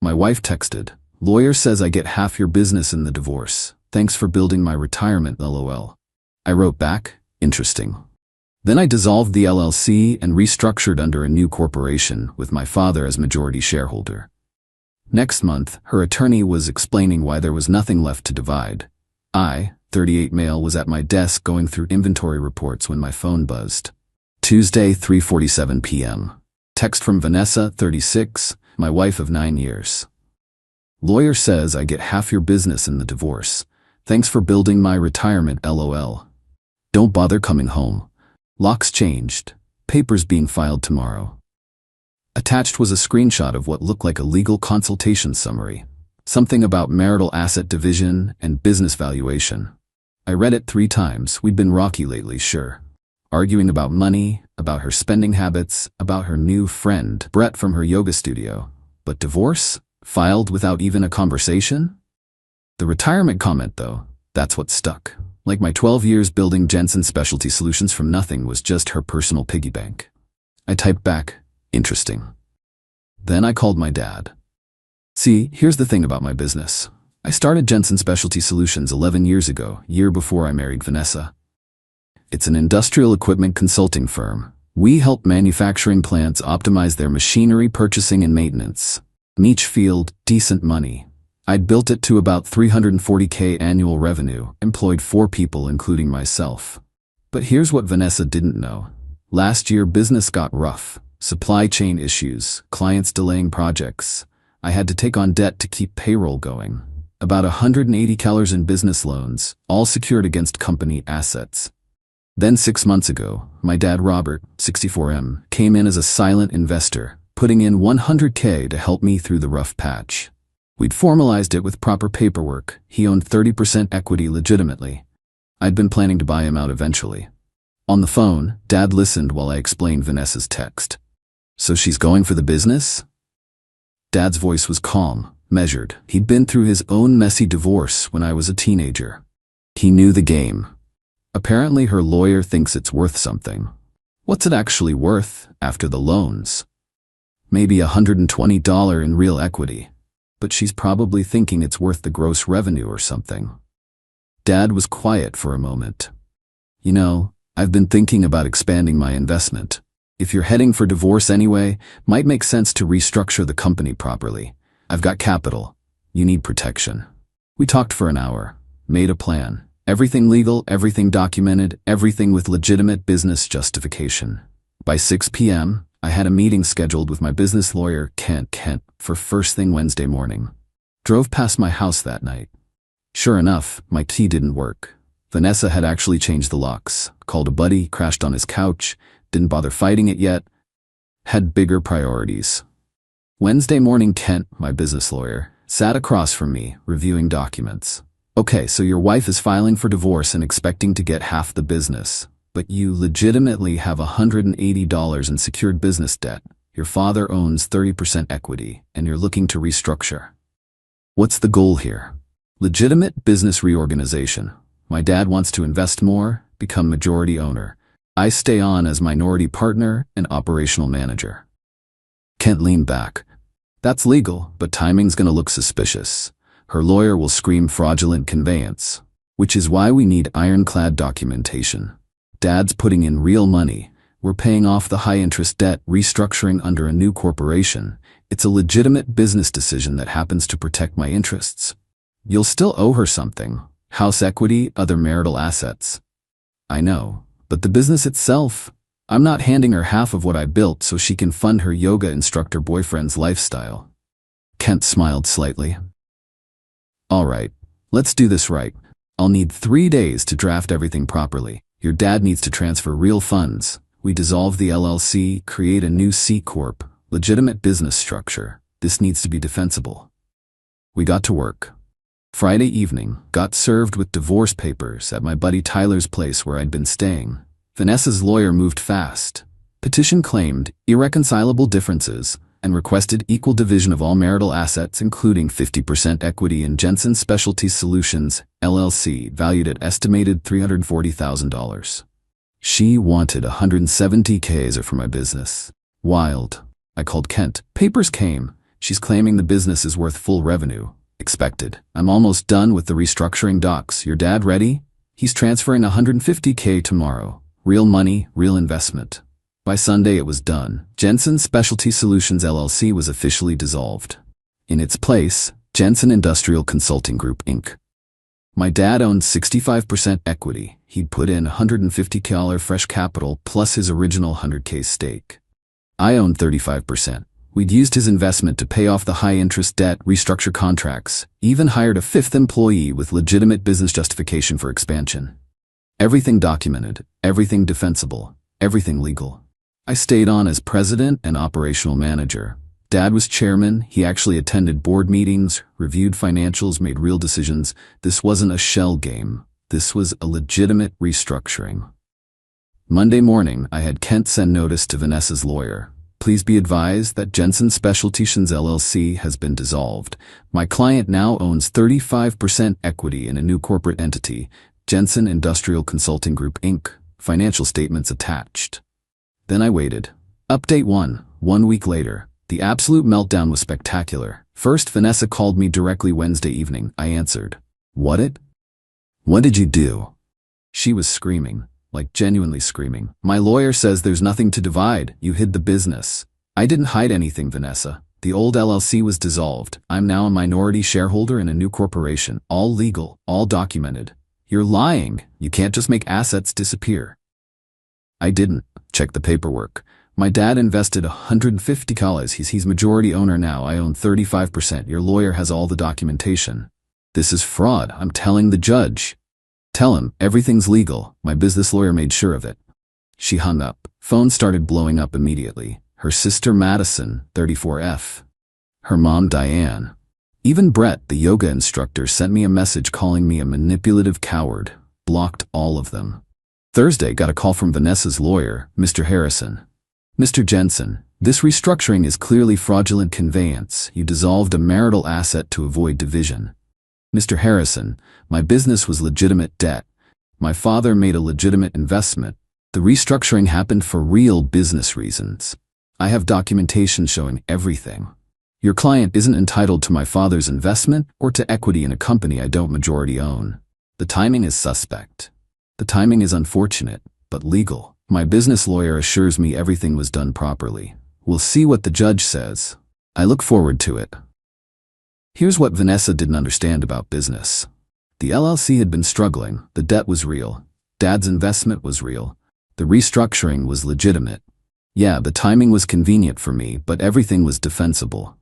My wife texted, "Lawyer says I get half your business in the divorce. Thanks for building my retirement, lol." I wrote back, "Interesting." Then I dissolved the LLC and restructured under a new corporation with my father as majority shareholder. Next month, her attorney was explaining why there was nothing left to divide. I, 38 male, was at my desk going through inventory reports when my phone buzzed. Tuesday, 3:47 p.m. Text from Vanessa, 36, my wife of 9 years. "Lawyer says I get half your business in the divorce. Thanks for building my retirement, lol. Don't bother coming home. Locks changed. Papers being filed tomorrow." Attached was a screenshot of what looked like a legal consultation summary. Something about marital asset division and business valuation. I read it 3 times. We'd been rocky lately, sure. Arguing about money, about her spending habits, about her new friend, Brett from her yoga studio. But divorce? Filed without even a conversation? The retirement comment, though, that's what stuck. Like my 12 years building Jensen Specialty Solutions from nothing was just her personal piggy bank. I typed back, "Interesting." Then I called my dad. "See, here's the thing about my business. I started Jensen Specialty Solutions 11 years ago, year before I married Vanessa. It's an industrial equipment consulting firm. We help manufacturing plants optimize their machinery purchasing and maintenance. Niche field, decent money. I'd built it to about $340K annual revenue, employed 4 people including myself. But here's what Vanessa didn't know. Last year business got rough. Supply chain issues, clients delaying projects. I had to take on debt to keep payroll going. About $180K in business loans, all secured against company assets. Then 6 months ago, my dad Robert, 64M, came in as a silent investor, putting in $100K to help me through the rough patch. We'd formalized it with proper paperwork. He owned 30% equity legitimately. I'd been planning to buy him out eventually. On the phone, Dad listened while I explained Vanessa's text. "So she's going for the business?" Dad's voice was calm, measured. He'd been through his own messy divorce when I was a teenager. He knew the game. Apparently her lawyer thinks it's worth something. What's it actually worth after the loans? Maybe $120 in real equity. But she's probably thinking it's worth the gross revenue or something. Dad was quiet for a moment. "You know, I've been thinking about expanding my investment. If you're heading for divorce anyway, might make sense to restructure the company properly. I've got capital. You need protection." We talked for an hour, made a plan. Everything legal, everything documented, everything with legitimate business justification. By 6 p.m., I had a meeting scheduled with my business lawyer, Kent, for first thing Wednesday morning. Drove past my house that night. Sure enough, my key didn't work. Vanessa had actually changed the locks, called a buddy, crashed on his couch, didn't bother fighting it yet. Had bigger priorities. Wednesday morning, Kent, my business lawyer, sat across from me, reviewing documents. "Okay, so your wife is filing for divorce and expecting to get half the business. But you legitimately have $180 in secured business debt. Your father owns 30% equity, and you're looking to restructure. What's the goal here?" "Legitimate business reorganization. My dad wants to invest more, become majority owner. I stay on as minority partner and operational manager." Kent leaned back. "That's legal, but timing's gonna look suspicious. Her lawyer will scream fraudulent conveyance, which is why we need ironclad documentation. Dad's putting in real money. We're paying off the high-interest debt, restructuring under a new corporation. It's a legitimate business decision that happens to protect my interests. You'll still owe her something. House equity, other marital assets." "I know, but the business itself, I'm not handing her half of what I built so she can fund her yoga instructor boyfriend's lifestyle." Kent smiled slightly. "All right, let's do this right. I'll need 3 days to draft everything properly. Your dad needs to transfer real funds. We dissolve the LLC, create a new C Corp, legitimate business structure. This needs to be defensible." We got to work. Friday evening, got served with divorce papers at my buddy Tyler's place where I'd been staying. Vanessa's lawyer moved fast. Petition claimed irreconcilable differences and requested equal division of all marital assets, including 50% equity in Jensen Specialty Solutions, LLC, valued at estimated $340,000. She wanted $170K for my business. Wild. I called Kent. Papers came. She's claiming the business is worth full revenue. Expected. I'm almost done with the restructuring docs. Your dad ready? He's transferring $150K tomorrow. Real money, real investment. By Sunday it was done. Jensen Specialty Solutions LLC was officially dissolved. In its place, Jensen Industrial Consulting Group, Inc. My dad owned 65% equity. He'd put in $150K fresh capital plus his original $100K stake. I owned 35%. We'd used his investment to pay off the high-interest debt, restructure contracts, even hired a fifth employee with legitimate business justification for expansion. Everything documented, everything defensible, everything legal. I stayed on as president and operational manager. Dad was chairman. He actually attended board meetings, reviewed financials, made real decisions. This wasn't a shell game. This was a legitimate restructuring. Monday morning, I had Kent send notice to Vanessa's lawyer. Please be advised that Jensen Specialty Solutions LLC has been dissolved. My client now owns 35% equity in a new corporate entity, Jensen Industrial Consulting Group, Inc. Financial statements attached. Then I waited. Update 1. 1 week later. The absolute meltdown was spectacular. First, Vanessa called me directly Wednesday evening. I answered. What did you do? She was screaming. Like genuinely screaming. My lawyer says there's nothing to divide. You hid the business. I didn't hide anything, Vanessa. The old LLC was dissolved. I'm now a minority shareholder in a new corporation. All legal, all documented. You're lying. You can't just make assets disappear. I didn't. Check the paperwork. My dad invested $150. He's majority owner now. I own 35%. Your lawyer has all the documentation. This is fraud. I'm telling the judge. Tell him, everything's legal. My business lawyer made sure of it. She hung up. Phone started blowing up immediately. Her sister Madison, 34F. Her mom Diane. Even Brett, the yoga instructor, sent me a message calling me a manipulative coward. Blocked all of them. Thursday, got a call from Vanessa's lawyer, Mr. Harrison. Mr. Jensen, this restructuring is clearly fraudulent conveyance. You dissolved a marital asset to avoid division. Mr. Harrison, my business was legitimate debt. My father made a legitimate investment. The restructuring happened for real business reasons. I have documentation showing everything. Your client isn't entitled to my father's investment or to equity in a company I don't majority own. The timing is suspect. The timing is unfortunate, but legal. My business lawyer assures me everything was done properly. We'll see what the judge says. I look forward to it. Here's what Vanessa didn't understand about business. The LLC had been struggling. The debt was real. Dad's investment was real. The restructuring was legitimate. Yeah, the timing was convenient for me, but everything was defensible.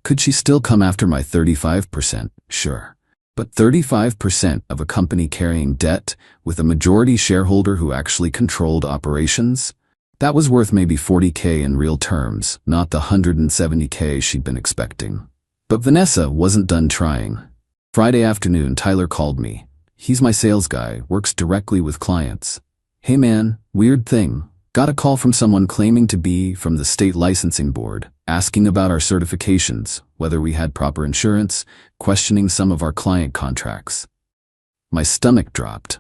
Could she still come after my 35%? Sure. But 35% of a company carrying debt with a majority shareholder who actually controlled operations? That was worth maybe $40K in real terms, not the $170K she'd been expecting. But Vanessa wasn't done trying. Friday afternoon, Tyler called me. He's my sales guy, works directly with clients. Hey man, weird thing. Got a call from someone claiming to be from the state licensing board, asking about our certifications, whether we had proper insurance, questioning some of our client contracts. My stomach dropped.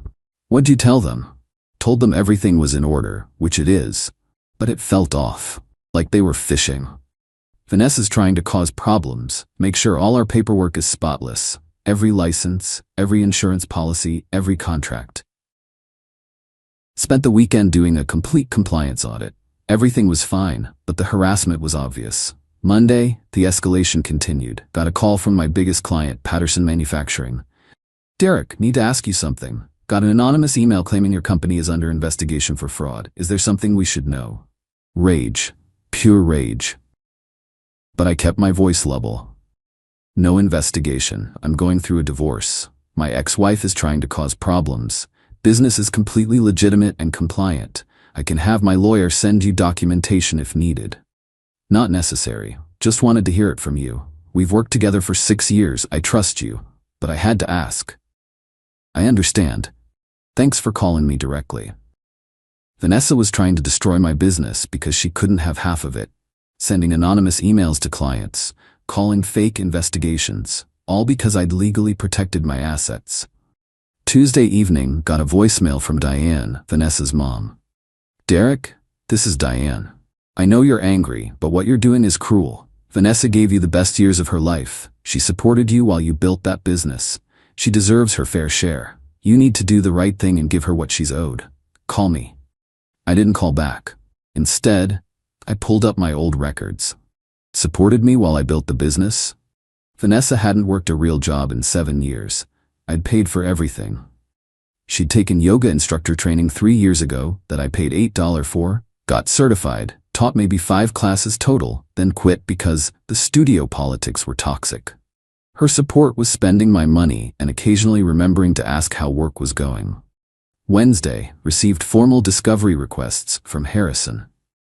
What'd you tell them? Told them everything was in order, which it is. But it felt off, like they were fishing. Vanessa's trying to cause problems, make sure all our paperwork is spotless. Every license, every insurance policy, every contract. Spent the weekend doing a complete compliance audit. Everything was fine, but the harassment was obvious. Monday, the escalation continued. Got a call from my biggest client, Patterson Manufacturing. Derek, need to ask you something. Got an anonymous email claiming your company is under investigation for fraud. Is there something we should know? Rage. Pure rage. But I kept my voice level. No investigation. I'm going through a divorce. My ex-wife is trying to cause problems. Business is completely legitimate and compliant. I can have my lawyer send you documentation if needed. Not necessary. Just wanted to hear it from you. We've worked together for 6 years. I trust you. But I had to ask. I understand. Thanks for calling me directly. Vanessa was trying to destroy my business because she couldn't have half of it. Sending anonymous emails to clients, calling fake investigations, all because I'd legally protected my assets. Tuesday evening, got a voicemail from Diane, Vanessa's mom. Derek, this is Diane. I know you're angry, but what you're doing is cruel. Vanessa gave you the best years of her life. She supported you while you built that business. She deserves her fair share. You need to do the right thing and give her what she's owed. Call me." I didn't call back. Instead, I pulled up my old records. Supported me while I built the business? Vanessa hadn't worked a real job in 7 years. I'd paid for everything. She'd taken yoga instructor training 3 years ago that I paid $8 for, got certified, taught maybe 5 classes total, then quit because the studio politics were toxic. Her support was spending my money and occasionally remembering to ask how work was going. Wednesday, received formal discovery requests from Harrison.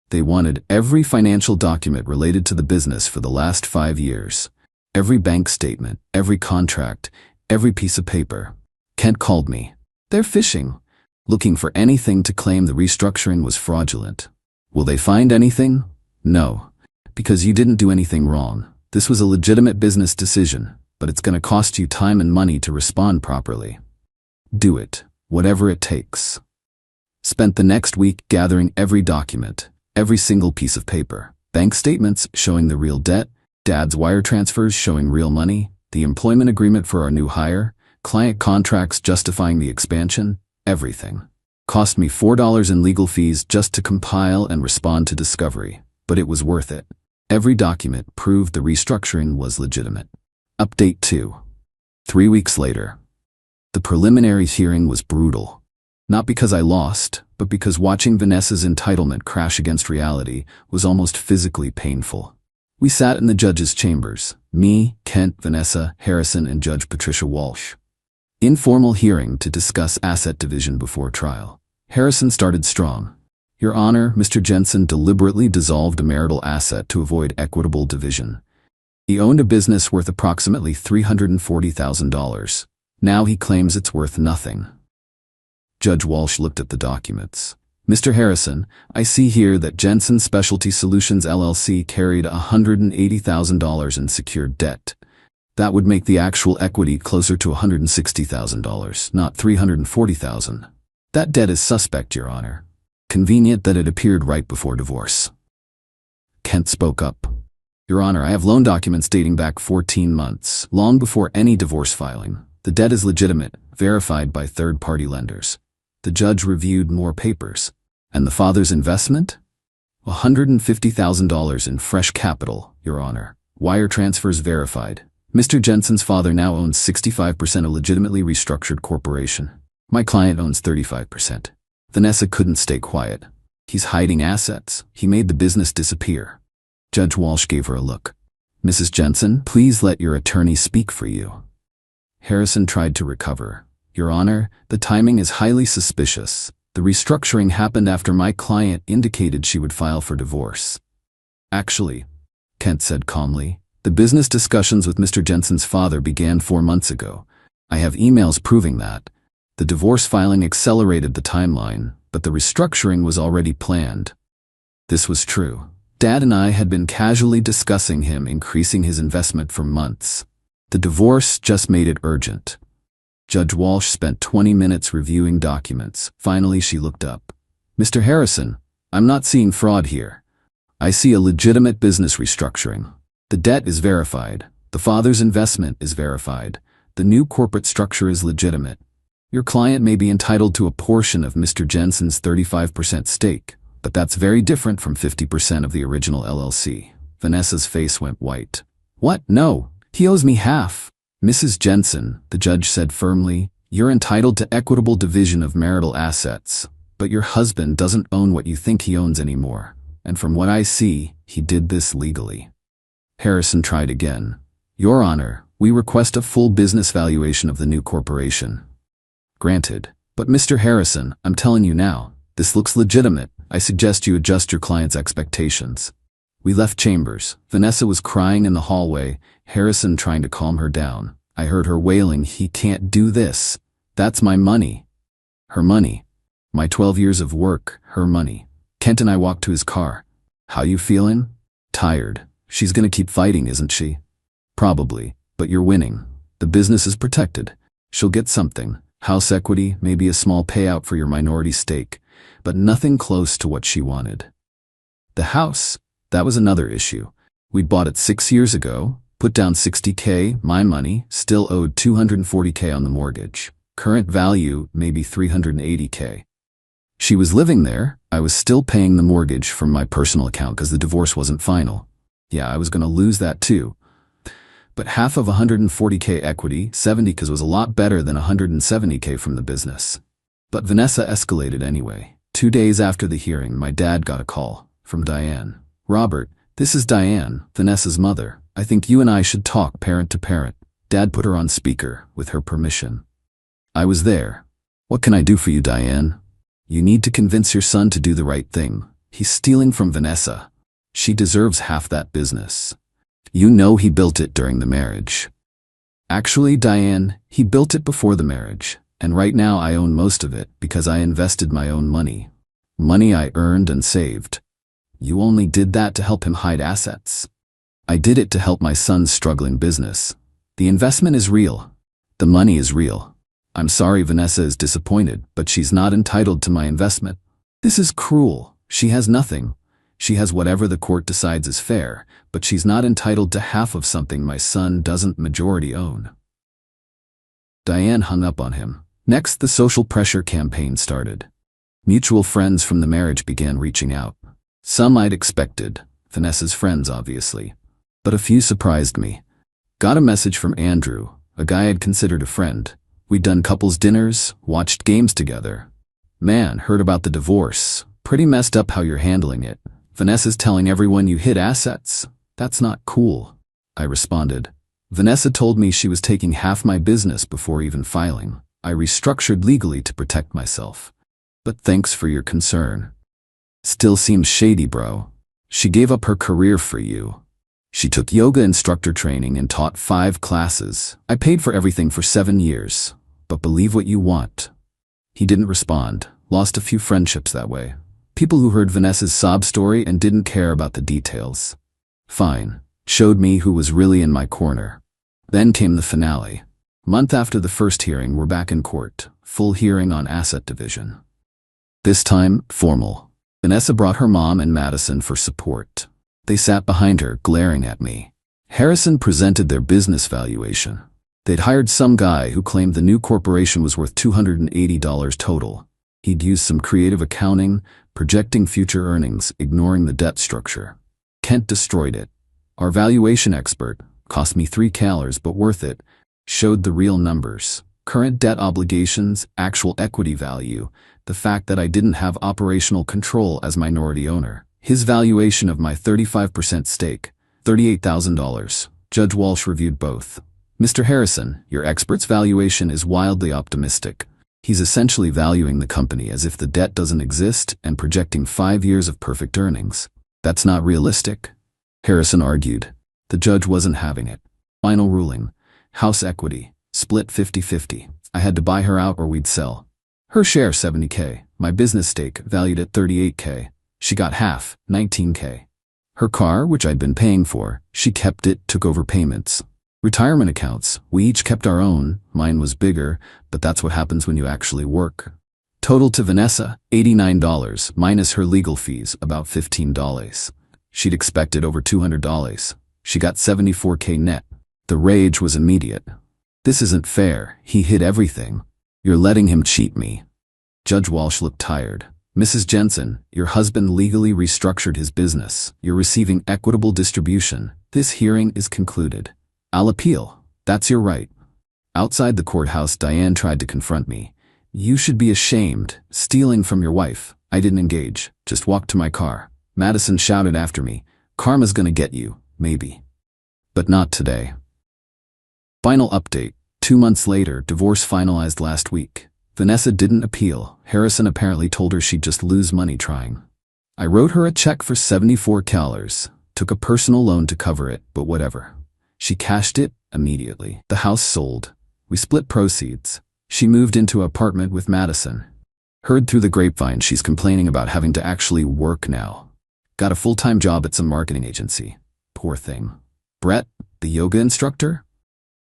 They wanted every financial document related to the business for the last 5 years. Every bank statement, every contract, every piece of paper. Kent called me. "They're fishing, looking for anything to claim the restructuring was fraudulent." "Will they find anything?" "No, because you didn't do anything wrong. This was a legitimate business decision, but it's going to cost you time and money to respond properly. Do it, whatever it takes." Spent the next week gathering every document, every single piece of paper. Bank statements showing the real debt, Dad's wire transfers showing real money, the employment agreement for our new hire, client contracts justifying the expansion, everything. Cost me $4 in legal fees just to compile and respond to discovery, but it was worth it. Every document proved the restructuring was legitimate. Update 2. 3 weeks later. The preliminary hearing was brutal. Not because I lost, but because watching Vanessa's entitlement crash against reality was almost physically painful. We sat in the judge's chambers, me, Kent, Vanessa, Harrison, and Judge Patricia Walsh. Informal hearing to discuss asset division before trial. Harrison started strong. "Your Honor, Mr. Jensen deliberately dissolved a marital asset to avoid equitable division. He owned a business worth approximately $340,000. Now he claims it's worth nothing." Judge Walsh looked at the documents. "Mr. Harrison, I see here that Jensen Specialty Solutions LLC carried $180,000 in secured debt. That would make the actual equity closer to $160,000, not $340,000. That debt is suspect, Your Honor. Convenient that it appeared right before divorce." Kent spoke up. "Your Honor, I have loan documents dating back 14 months, long before any divorce filing. The debt is legitimate, verified by third-party lenders." The judge reviewed more papers. "And the father's investment?" $150,000 in fresh capital, Your Honor. Wire transfers verified. Mr. Jensen's father now owns 65% of a legitimately restructured corporation. My client owns 35%. Vanessa couldn't stay quiet. "He's hiding assets. He made the business disappear." Judge Walsh gave her a look. "Mrs. Jensen, please let your attorney speak for you." Harrison tried to recover. "Your Honor, the timing is highly suspicious. The restructuring happened after my client indicated she would file for divorce." "Actually," Kent said calmly, "the business discussions with Mr. Jensen's father began 4 months ago. I have emails proving that. The divorce filing accelerated the timeline, but the restructuring was already planned." This was true. Dad and I had been casually discussing him increasing his investment for months. The divorce just made it urgent. Judge Walsh spent 20 minutes reviewing documents. Finally, she looked up. "Mr. Harrison, I'm not seeing fraud here. I see a legitimate business restructuring. The debt is verified. The father's investment is verified. The new corporate structure is legitimate. Your client may be entitled to a portion of Mr. Jensen's 35% stake, but that's very different from 50% of the original LLC." Vanessa's face went white. "What? No, he owes me half." "Mrs. Jensen," the judge said firmly, "you're entitled to equitable division of marital assets, but your husband doesn't own what you think he owns anymore, and from what I see, he did this legally." Harrison tried again. "Your Honor, we request a full business valuation of the new corporation." "Granted. But Mr. Harrison, I'm telling you now, this looks legitimate. I suggest you adjust your client's expectations." We left chambers. Vanessa was crying in the hallway, Harrison trying to calm her down. I heard her wailing, "He can't do this. That's my money." Her money. My 12 years of work, her money. Kent and I walked to his car. "How you feeling?" "Tired. She's gonna keep fighting, isn't she?" "Probably, but you're winning. The business is protected. She'll get something. House equity, maybe a small payout for your minority stake, but nothing close to what she wanted." The house, that was another issue. We'd bought it 6 years ago, put down $60K, my money, still owed $240K on the mortgage. Current value, maybe $380K. She was living there, I was still paying the mortgage from my personal account because the divorce wasn't final. Yeah, I was gonna lose that too. But half of 140K equity, 70 because was a lot better than 170K from the business. But Vanessa escalated anyway. 2 days after the hearing, my dad got a call from Diane. Robert, this is Diane, Vanessa's mother. I think you and I should talk parent to parent. Dad put her on speaker, with her permission. I was there. What can I do for you, Diane? You need to convince your son to do the right thing. He's stealing from Vanessa. She deserves half that business. You know he built it during the marriage. Actually, Diane, he built it before the marriage, and right now I own most of it because I invested my own money. Money I earned and saved. You only did that to help him hide assets. I did it to help my son's struggling business. The investment is real. The money is real. I'm sorry Vanessa is disappointed, but she's not entitled to my investment. This is cruel. She has nothing. She has whatever the court decides is fair, but she's not entitled to half of something my son doesn't majority own. Diane hung up on him. Next, the social pressure campaign started. Mutual friends from the marriage began reaching out. Some I'd expected, Vanessa's friends obviously, but a few surprised me. Got a message from Andrew, a guy I'd considered a friend. We'd done couples dinners, watched games together. Man, heard about the divorce. Pretty messed up how you're handling it. Vanessa's telling everyone you hid assets. That's not cool, I responded. Vanessa told me she was taking half my business before even filing. I restructured legally to protect myself. But thanks for your concern. Still seems shady, bro. She gave up her career for you. She took yoga instructor training and taught 5 classes. I paid for everything for 7 years. But believe what you want. He didn't respond. Lost a few friendships that way. People who heard Vanessa's sob story and didn't care about the details. Fine. Showed me who was really in my corner. Then came the finale. Month after the first hearing, we're back in court. Full hearing on asset division. This time, formal. Vanessa brought her mom and Madison for support. They sat behind her, glaring at me. Harrison presented their business valuation. They'd hired some guy who claimed the new corporation was worth $280 total. He'd used some creative accounting, projecting future earnings, ignoring the debt structure. Kent destroyed it. Our valuation expert, cost me $3 but worth it, showed the real numbers. Current debt obligations, actual equity value, the fact that I didn't have operational control as minority owner. His valuation of my 35% stake, $38,000. Judge Walsh reviewed both. Mr. Harrison, your expert's valuation is wildly optimistic. He's essentially valuing the company as if the debt doesn't exist and projecting 5 years of perfect earnings. That's not realistic, Harrison argued. The judge wasn't having it. Final ruling. House equity. Split 50-50. I had to buy her out or we'd sell. Her share $70K. My business stake valued at $38K. She got half, $19K. Her car, which I'd been paying for, she kept it, took over payments. Retirement accounts, we each kept our own. Mine was bigger, but that's what happens when you actually work. Total to Vanessa, $89, minus her legal fees, about $15. She'd expected over $200. She got $74K net. The rage was immediate. This isn't fair. He hid everything. You're letting him cheat me. Judge Walsh looked tired. Mrs. Jensen, your husband legally restructured his business. You're receiving equitable distribution. This hearing is concluded. I'll appeal. That's your right. Outside the courthouse, Diane tried to confront me. You should be ashamed. Stealing from your wife. I didn't engage. Just walked to my car. Madison shouted after me. Karma's gonna get you. Maybe. But not today. Final update. 2 months later, divorce finalized last week. Vanessa didn't appeal. Harrison apparently told her she'd just lose money trying. I wrote her a check for $74. Took a personal loan to cover it, but whatever. She cashed it immediately. The house sold. We split proceeds. She moved into an apartment with Madison. Heard through the grapevine she's complaining about having to actually work now. Got a full-time job at some marketing agency. Poor thing. Brett, the yoga instructor,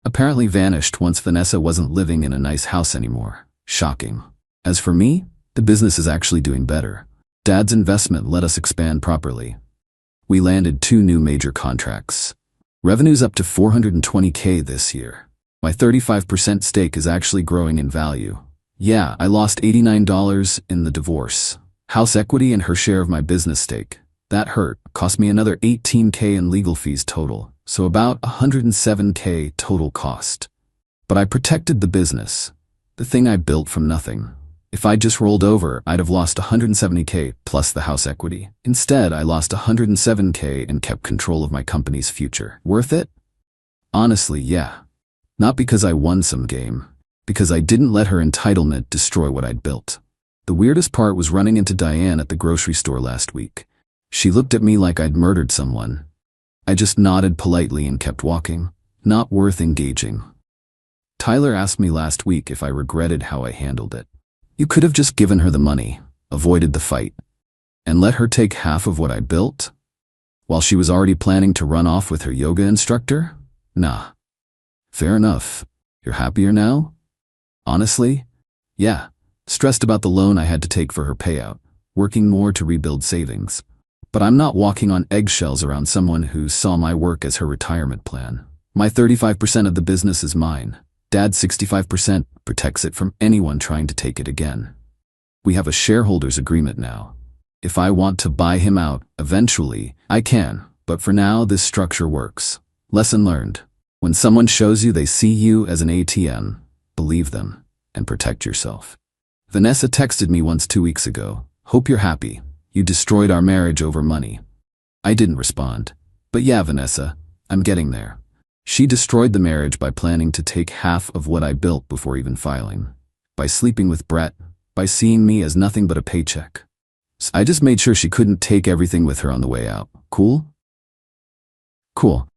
apparently vanished once Vanessa wasn't living in a nice house anymore. Shocking. As for me, the business is actually doing better. Dad's investment let us expand properly. We landed 2 new major contracts. Revenue's up to $420K this year. My 35% stake is actually growing in value. Yeah, I lost $89 in the divorce. House equity and her share of my business stake. That hurt. Cost me another $18K in legal fees total, so about $107K total cost. But I protected the business, the thing I built from nothing. If I just rolled over, I'd have lost $170K plus the house equity. Instead, I lost $107K and kept control of my company's future. Worth it? Honestly, yeah. Not because I won some game, because I didn't let her entitlement destroy what I'd built. The weirdest part was running into Diane at the grocery store last week. She looked at me like I'd murdered someone. I just nodded politely and kept walking. Not worth engaging. Tyler asked me last week if I regretted how I handled it. You could have just given her the money, avoided the fight, and let her take half of what I built? While she was already planning to run off with her yoga instructor? Nah. Fair enough. You're happier now? Honestly? Yeah. Stressed about the loan I had to take for her payout, working more to rebuild savings. But I'm not walking on eggshells around someone who saw my work as her retirement plan. My 35% of the business is mine. Dad's 65% protects it from anyone trying to take it again. We have a shareholders agreement now. If I want to buy him out, eventually, I can, but for now this structure works. Lesson learned. When someone shows you they see you as an ATM, believe them and protect yourself. Vanessa texted me once 2 weeks ago. Hope you're happy. You destroyed our marriage over money. I didn't respond. But yeah, Vanessa, I'm getting there. She destroyed the marriage by planning to take half of what I built before even filing. By sleeping with Brett, by seeing me as nothing but a paycheck. I just made sure she couldn't take everything with her on the way out. Cool? Cool.